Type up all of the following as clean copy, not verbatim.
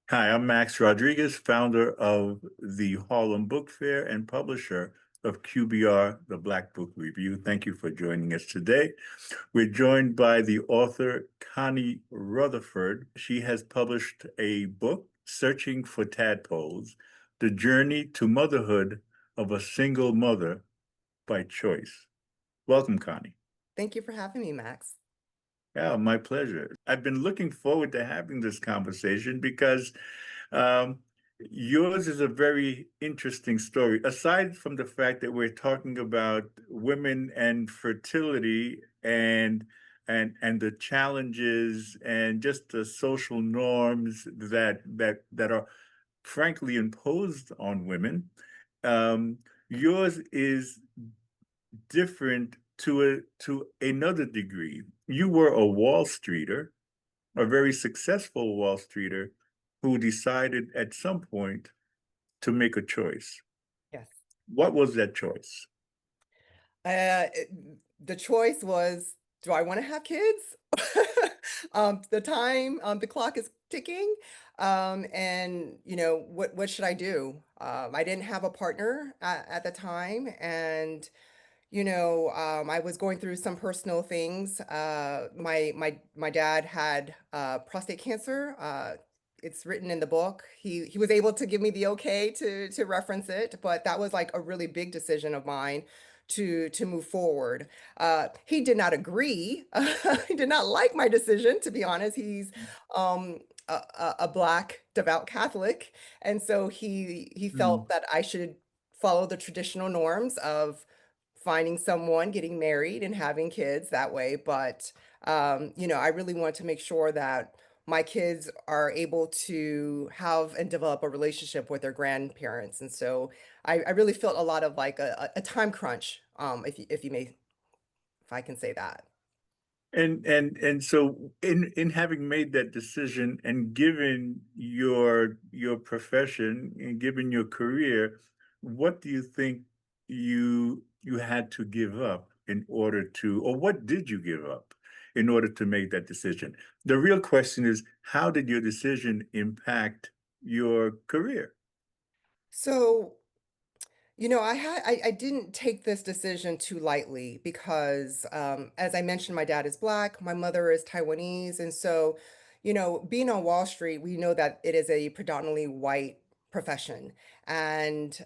Hi, I'm Max Rodriguez, founder of the Harlem Book Fair and publisher of QBR, the Black Book Review. Thank you for joining us today. We're joined by the author Connie Rutherford. She has published a book, Searching for Tadpoles, The Journey to Motherhood of a Single Mother by Choice. Welcome, Connie. Thank you for having me, Max. Yeah, my pleasure. I've been looking forward to having this conversation because um, yours is a very interesting story. Aside from the fact that we're talking about women and fertility and the challenges and just the social norms that are frankly imposed on women, um, yours is different to another degree. You were a Wall Streeter, a very successful Wall Streeter who decided at some point to make a choice. Yes. What was that choice? It the choice was, do I wanna have kids? The clock is ticking, and, what should I do? I didn't have a partner at the time, and, I was going through some personal things. My dad had, prostate cancer. It's written in the book. He was able to give me the okay to reference it, but that was like a really big decision of mine to move forward. He did not agree. He did not like my decision, to be honest. He's a Black devout Catholic, and so he felt Mm, that I should follow the traditional norms of finding someone, getting married, and having kids that way. But I really want to make sure that my kids are able to have and develop a relationship with their grandparents. And so I really felt a lot of like a time crunch, if I can say that. and so in having made that decision and given your profession and given your career, what do you think you had to give up in order to, or what did you give up in order to make that decision? The real question is, how did your decision impact your career? So I didn't take this decision too lightly because, as I mentioned, my dad is Black, my mother is Taiwanese, and so, being on Wall Street, we know that it is a predominantly white profession, and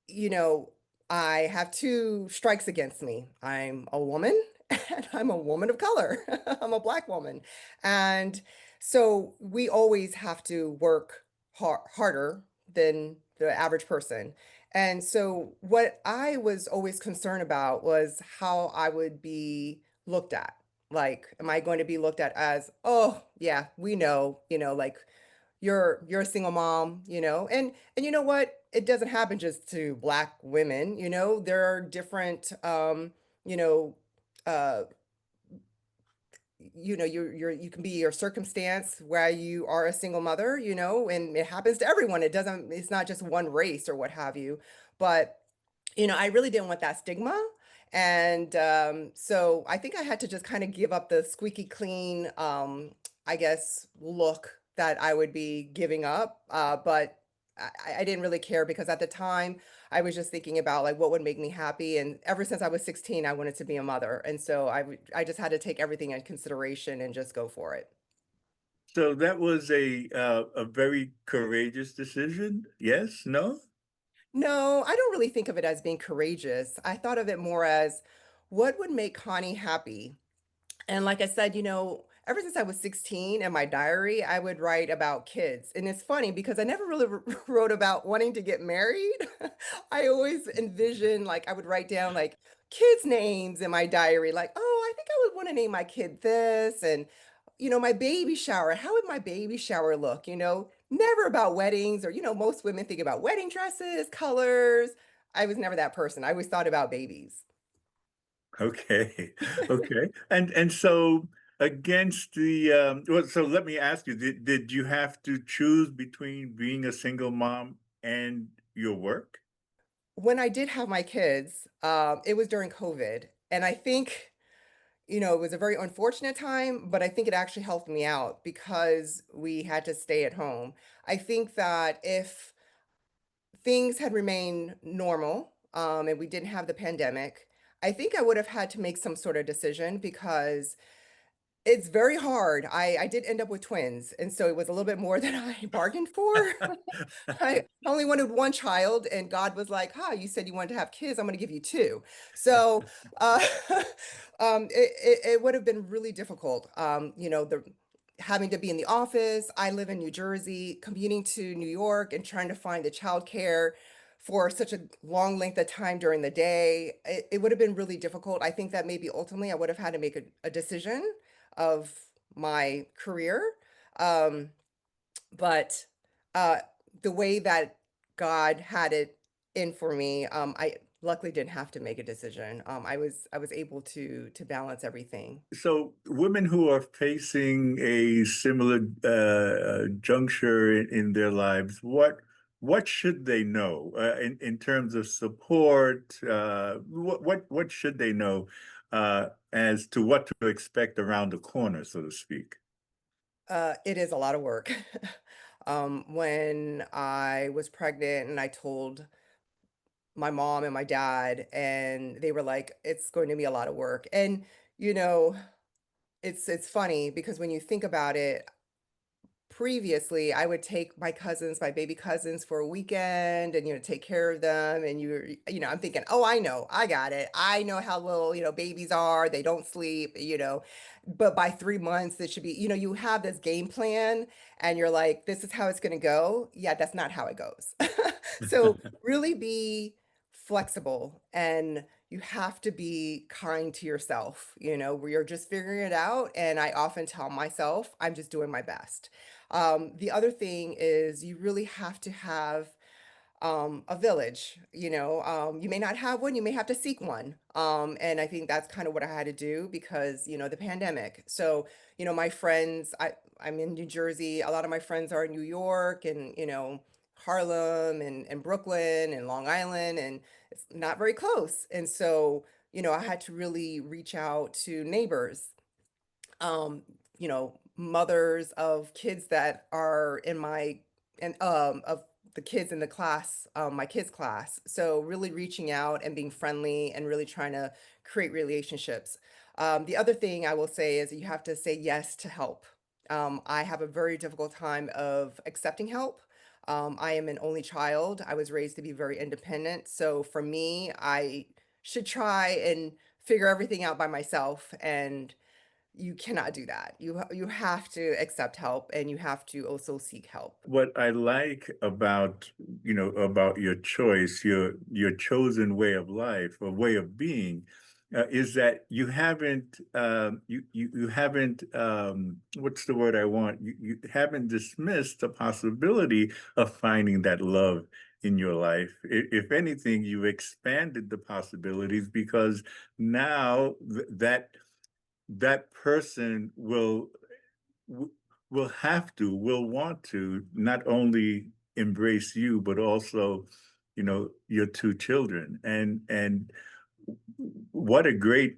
you know, I have two strikes against me. I'm a woman and I'm a woman of color. I'm a Black woman, and so we always have to work harder than the average person. And so, what I was always concerned about was how I would be looked at. Like, am I going to be looked at as, oh, yeah, we know, like you're a single mom, and you know what? It doesn't happen just to Black women, there are different, you know, uh, you can be your circumstance where you are a single mother, and it happens to everyone. It's not just one race or what have you. But I really didn't want that stigma. And so I think I had to just kind of give up the squeaky clean, I guess, look that I would be giving up. But I didn't really care because at the time I was just thinking about like what would make me happy. And ever since I was 16, I wanted to be a mother. And so I just had to take everything in consideration and just go for it. So that was a very courageous decision. Yes? No? No, I don't really think of it as being courageous. I thought of it more as what would make Connie happy. And like I said, ever since I was 16 in my diary, I would write about kids. And it's funny because I never really wrote about wanting to get married. I always envisioned like I would write down like kids' names in my diary, like, oh, I think I would want to name my kid this. And, my baby shower, how would my baby shower look? Never about weddings or, most women think about wedding dresses, colors. I was never that person. I always thought about babies. Okay. Okay. And so against the well, so let me ask you, did you have to choose between being a single mom and your work? When I did have my kids, it was during COVID, and I think, it was a very unfortunate time, but I think it actually helped me out because we had to stay at home. I think that if things had remained normal, and we didn't have the pandemic, I think I would have had to make some sort of decision because it's very hard. I did end up with twins, and so it was a little bit more than I bargained for. I only wanted one child, and God was like, "Huh, you said you wanted to have kids. I'm going to give you two." So, uh, it would have been really difficult. The having to be in the office. I live in New Jersey, commuting to New York, and trying to find the childcare for such a long length of time during the day. It would have been really difficult. I think that maybe ultimately I would have had to make a decision of my career. Um, but uh, the way that God had it in for me, I luckily didn't have to make a decision. I was able to balance everything. So women who are facing a similar juncture in their lives, what should they know in terms of support? What should they know as to what to expect around the corner, so to speak? It is a lot of work. When I was pregnant and I told my mom and my dad, and they were like, "It's going to be a lot of work." And you know, it's funny because when you think about it, previously, I would take my cousins, my baby cousins for a weekend and, take care of them. And I'm thinking, oh, I know, I got it. I know how little, babies are. They don't sleep. But by 3 months, it should be, you have this game plan and you're like, this is how it's going to go. Yeah, that's not how it goes. So really be flexible, and you have to be kind to yourself, where you're just figuring it out. And I often tell myself, I'm just doing my best. The other thing is you really have to have a village. You may not have one, you may have to seek one. And I think that's kind of what I had to do because, the pandemic. So, my friends, I'm in New Jersey. A lot of my friends are in New York and, Harlem and Brooklyn and Long Island, and it's not very close. And so, I had to really reach out to neighbors, mothers of kids that are in my and of the kids in the class, my kids' class. So really reaching out and being friendly and really trying to create relationships. The other thing I will say is you have to say yes to help. I have a very difficult time of accepting help. I am an only child. I was raised to be very independent. So for me, I should try and figure everything out by myself, and you cannot do that. You have to accept help, and you have to also seek help. What I like about, about your choice, your chosen way of life or way of being, is that you haven't you haven't what's the word I want? You haven't dismissed the possibility of finding that love in your life. If anything, you've expanded the possibilities because now that person w- will want to not only embrace you but also your two children, and what a great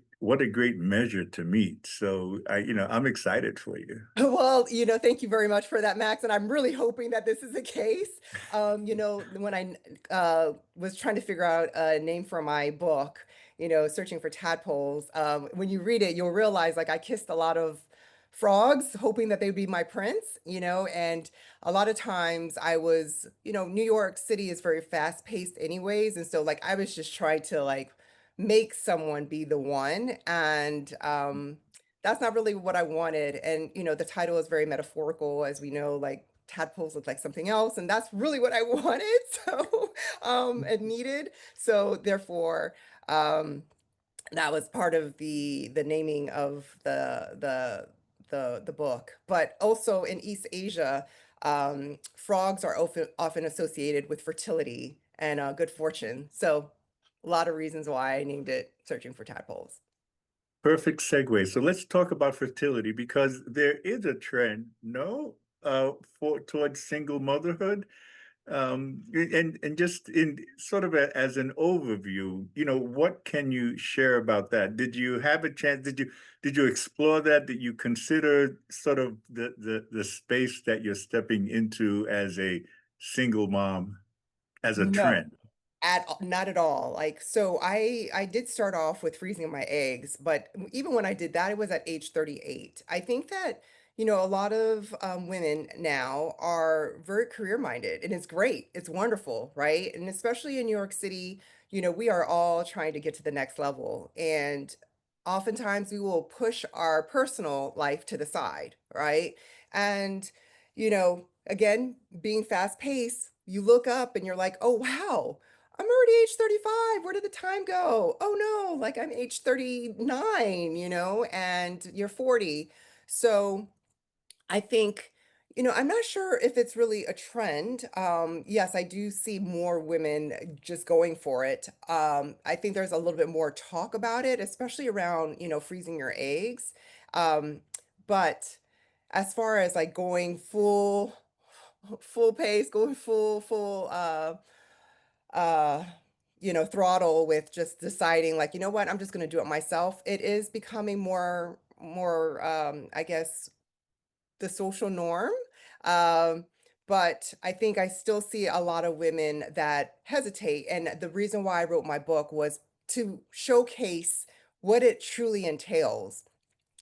measure to meet. So I'm excited for you. Well, thank you very much for that, Max. And I'm really hoping that this is the case. When I was trying to figure out a name for my book, searching for tadpoles, when you read it, you'll realize like I kissed a lot of frogs, hoping that they'd be my prince, and a lot of times I was, New York City is very fast paced anyways. And so like I was just trying to like make someone be the one. And that's not really what I wanted. And, the title is very metaphorical, as we know, like tadpoles look like something else. And that's really what I wanted. So, and needed. So therefore, um, that was part of the naming of the book. But also in East Asia, frogs are often associated with fertility and good fortune. So a lot of reasons why I named it Searching for Tadpoles. Perfect segue. So let's talk about fertility because there is a trend, no, for towards single motherhood. And just in sort of as an overview, what can you share about that? Did you have a chance? Did you explore that? Did you consider sort of the space that you're stepping into as a single mom as a No. trend? Not at all. Like, so I did start off with freezing my eggs, but even when I did that, it was at age 38. I think that, a lot of women now are very career minded, and it's great. It's wonderful, right? And especially in New York City, we are all trying to get to the next level. And oftentimes we will push our personal life to the side, right? And, again, being fast paced, you look up and you're like, oh, wow. I'm already age 35. Where did the time go? Oh no, like I'm age 39, and you're 40. So I think, I'm not sure if it's really a trend. Yes, I do see more women just going for it. I think there's a little bit more talk about it, especially around, freezing your eggs. Um, but as far as like going full pace, going uh throttle with just deciding like, you know what, I'm just going to do it myself. It is becoming more I guess the social norm. um but I think I still see a lot of women that hesitate, and the reason why I wrote my book was to showcase what it truly entails.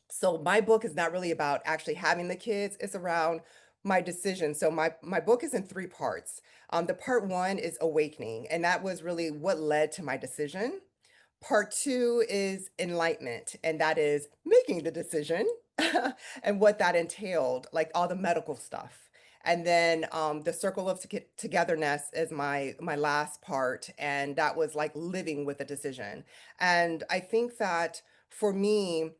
So my book is not really about actually having the kids, it's around my decision. So my book is in three parts. The part one is awakening, and that was really what led to my decision. Part two is enlightenment, and that is making the decision and what that entailed, like all the medical stuff. And then the circle of togetherness is my last part, and that was like living with the decision. And I think that for me,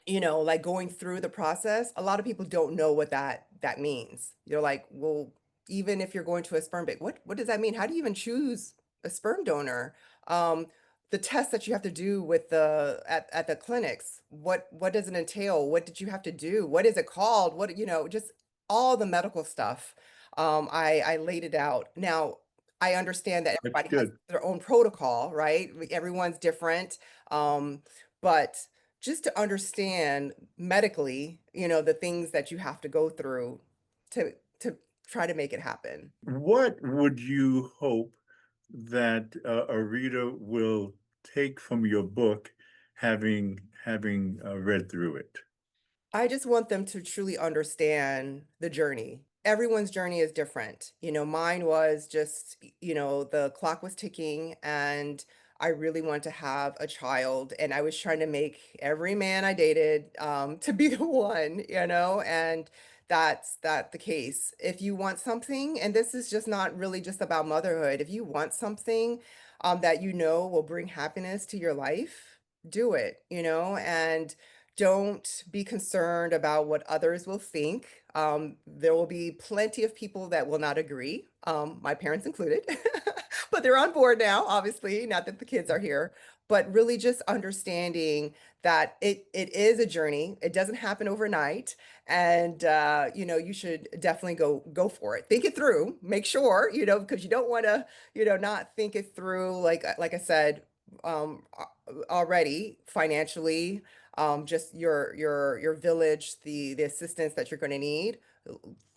like going through the process, a lot of people don't know what that means. You're like, well, even if you're going to a sperm bank, what does that mean? How do you even choose a sperm donor? Um, the tests that you have to do with at the clinics, what does it entail? What did you have to do? What is it called? What, just all the medical stuff. I laid it out. Now, I understand that That's everybody has good. their own protocol, right? Everyone's different. But just to understand medically, the things that you have to go through to try to make it happen. What would you hope that a reader will take from your book, having read through it? I just want them to truly understand the journey. Everyone's journey is different. Mine was just, the clock was ticking, and I really wanted to have a child, and I was trying to make every man I dated to be the one, and that's that the case. If you want something, and this is just not really just about motherhood, if you want something that will bring happiness to your life, do it, and don't be concerned about what others will think. There will be plenty of people that will not agree, my parents included, but they're on board now, obviously, not that the kids are here, but really just understanding that it is a journey. It doesn't happen overnight. And you should definitely go for it. Think it through, make sure, because you don't want to, not think it through, like I said, already financially, just your village, the assistance that you're going to need.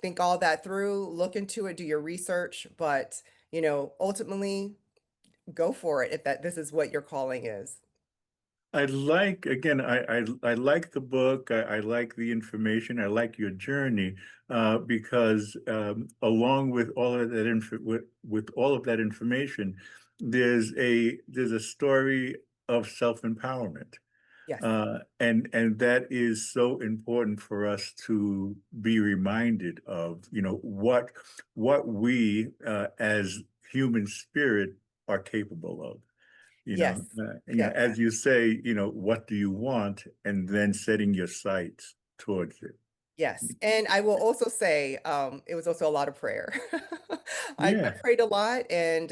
Think all that through, look into it, do your research, but ultimately go for it if that this is what your calling is. I like, again, I like the book. I like the information. I like your journey, because along with all of that with all of that information, there's a story of self-empowerment. Yes, And that is so important for us to be reminded of, what we, as human spirit, are capable of. yes, yes, As you say, what do you want, and then setting your sights towards it. yes. And I will also say, it was also a lot of prayer. I Yeah. prayed a lot, and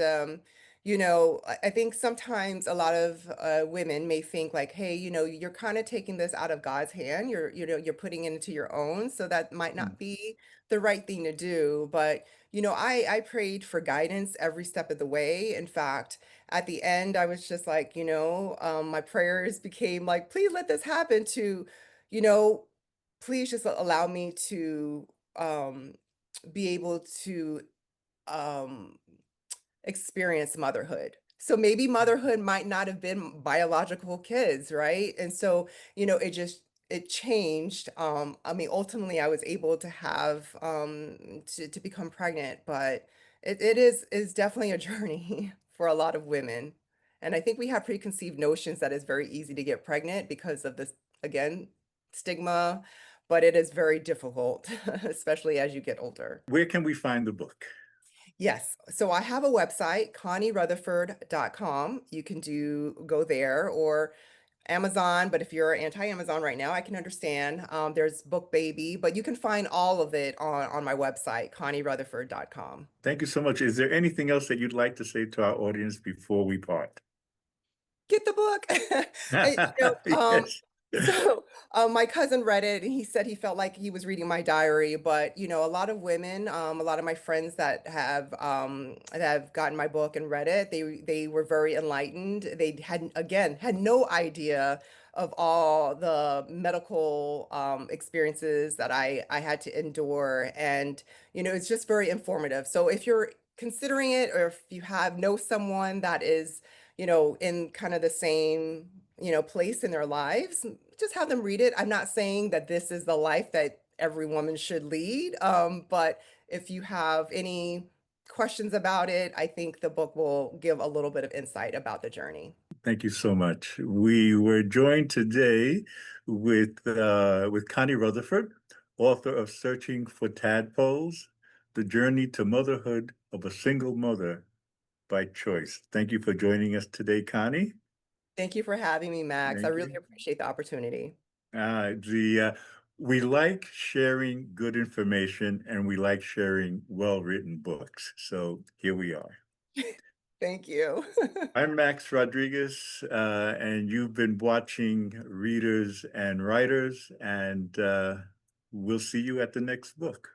I think sometimes a lot of women may think like, hey, you're kind of taking this out of God's hand. You're putting it into your own, so that might Mm. not be the right thing to do. But, I prayed for guidance every step of the way. In fact, at the end, I was just like, my prayers became like, please let this happen you know, please just allow me to um, be able to um, experience motherhood. So maybe motherhood might not have been biological kids, right? And so, it changed. I mean, ultimately I was able to have to become pregnant, but it is definitely a journey for a lot of women. And I think we have preconceived notions that it's very easy to get pregnant because of this, again, stigma, but it is very difficult, especially as you get older. Where can we find the book? Yes. So I have a website, ConnieRutherford.com. You can go there or Amazon, but if you're anti-Amazon right now, I can understand. There's Book Baby, but you can find all of it on my website, ConnieRutherford.com. Thank you so much. Is there anything else that you'd like to say to our audience before we part? Get the book. I, Yes. so my cousin read it and he said he felt like he was reading my diary. But a lot of women, a lot of my friends that have gotten my book and read it, they were very enlightened. They had no idea of all the medical experiences that I had to endure, and it's just very informative. So if you're considering it, or if you know someone that is in kind of the same, place in their lives, just have them read it. I'm not saying that this is the life that every woman should lead, but if you have any questions about it, I think the book will give a little bit of insight about the journey. Thank you so much. We were joined today with Connie Rutherford, author of Searching for Tadpoles: The Journey to Motherhood of a Single Mother by Choice. Thank you for joining us today, Connie. Thank you for having me, Max. I Thank really you. appreciate the opportunity. The We like sharing good information and we like sharing well-written books. So here we are. Thank you. I'm Max Rodriguez, and you've been watching Readers and Writers, and we'll see you at the next book.